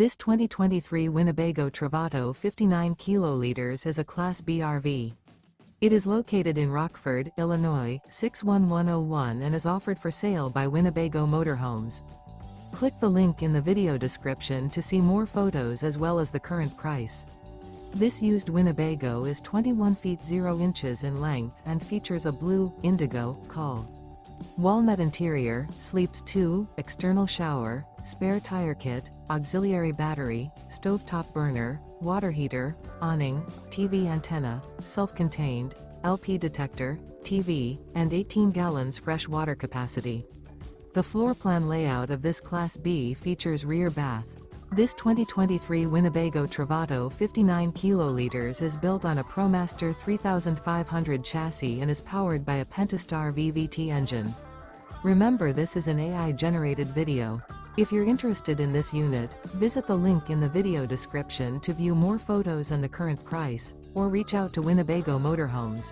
This 2023 Winnebago Travato 59 kiloliters is a Class B RV. It is located in Rockford, Illinois, 61101 and is offered for sale by Winnebago Motorhomes. Click the link in the video description to see more photos as well as the current price. This used Winnebago is 21 feet 0 inches in length and features a blue, indigo, walnut interior, sleeps 2, external shower, spare tire kit, auxiliary battery, stovetop burner, water heater, awning, TV antenna, self-contained, LP detector, TV, and 18 gallons fresh water capacity. The floor plan layout of this Class B features rear bath. This 2023 Winnebago Travato 59 kiloliters is built on a ProMaster 3500 chassis and is powered by a Pentastar VVT engine. Remember, this is an AI-generated video. If you're interested in this unit, visit the link in the video description to view more photos and the current price, or reach out to Winnebago Motorhomes.